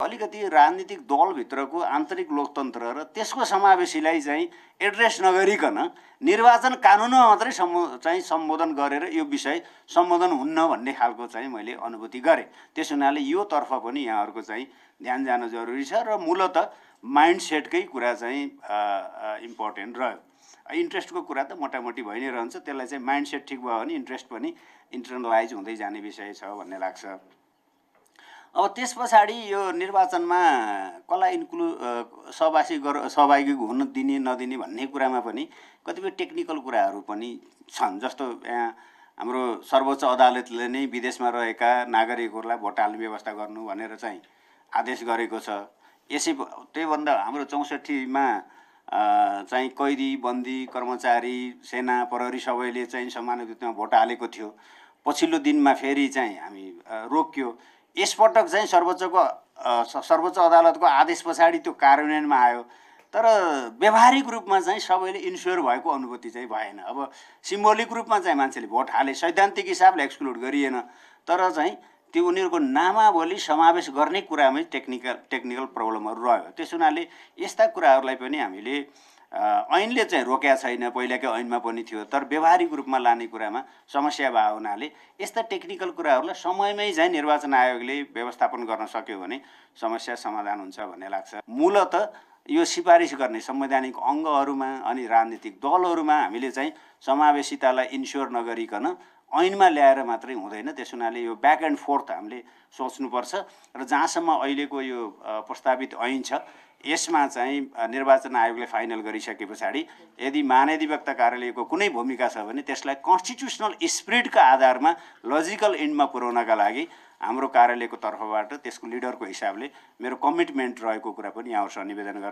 अलिकति राजनीतिक दलभित्रको आन्तरिक लोकतन्त्र र त्यसको समावेशीलाई चाहिँ एड्रेस नगरिकन निर्वाचन कानुनमा मात्रै चाहिँ सम्बोधन गरेर यो विषय सम्बोधन हुन्न भन्ने खालको चाहिँ मैले अनुभूति गरेँ। त्यस हुनाले यो तर्फ पनि यहाँहरूको चाहिँ ध्यान जान जरुरी छ र मूलत माइन्डसेटकै कुरा चाहिँ इम्पोर्टेन्ट रह्यो। इन्ट्रेस्टको कुरा त मोटामोटी भइ नै रहन्छ, त्यसलाई चाहिँ माइन्डसेट ठिक भयो भने इन्ट्रेस्ट पनि इन्टरनलाइज हुँदै जाने विषय छ भन्ने लाग्छ। अब त्यस पछाडि यो निर्वाचनमा कसलाई सहभागी हुन दिने नदिने भन्ने कुरामा पनि कतिपय टेक्निकल कुराहरू पनि छन्। जस्तो यहाँ हाम्रो सर्वोच्च अदालतले नै विदेशमा रहेका नागरिकहरूलाई भोट हाल्ने व्यवस्था गर्नु भनेर चाहिँ आदेश गरेको छ। यसै त्योभन्दा हाम्रो 64मा चाहिँ कैदी, बन्दी, कर्मचारी, सेना, प्रहरी सबैले चाहिँ समान रूपमा भोट हालेको थियो। पछिल्लो दिनमा फेरि चाहिँ हामी रोक्यो। यसपटक चाहिँ सर्वोच्च अदालतको आदेश पछाडि त्यो कार्यान्वयनमा आयो, तर व्यवहारिक रूपमा चाहिँ सबैले इन्स्योर भएको अनुभूति चाहिँ भएन। अब सिम्बोलिक रूपमा चाहिँ मान्छेले भोट हाले, सैद्धान्तिक हिसाबले एक्सक्लुड गरिएन, तर चाहिँ त्यो उनीहरूको नामावली समावेश गर्ने कुरामै टेक्निकल प्रब्लमहरू रह्यो। त्यस हुनाले यस्ता कुराहरूलाई पनि हामीले ऐनले चाहिँ रोकेका छैन, पहिलाकै ऐनमा पनि थियो, तर व्यवहारिक रूपमा लाने कुरामा समस्या भएको हुनाले यस्ता टेक्निकल कुराहरूलाई समयमै चाहिँ निर्वाचन आयोगले व्यवस्थापन गर्न सक्यो भने समस्या समाधान हुन्छ भन्ने लाग्छ। मूलत यो सिफारिस गर्ने संवैधानिक अङ्गहरूमा अनि राजनीतिक दलहरूमा हामीले चाहिँ समावेशितालाई इन्स्योर नगरिकन ऐनमा ल्याएर मात्रै हुँदैन। त्यस हुनाले यो ब्याक एन्ड फोर्थ हामीले सोच्नुपर्छ र जहाँसम्म अहिलेको यो प्रस्तावित ऐन छ यसमा चाहिँ निर्वाचन आयोगले फाइनल गरिसके पछाडि यदि महाधिवक्ता कार्यालयको कुनै भूमिका छ भने त्यसलाई कन्स्टिट्युसनल स्पिरिटका आधारमा लजिकल एन्डमा पुर्याउनका लागि हाम्रो कार्यालयको तर्फबाट त्यसको लिडरको हिसाबले मेरो कमिटमेन्ट रहेको कुरा पनि यहाँहरूसँग निवेदन गर्दै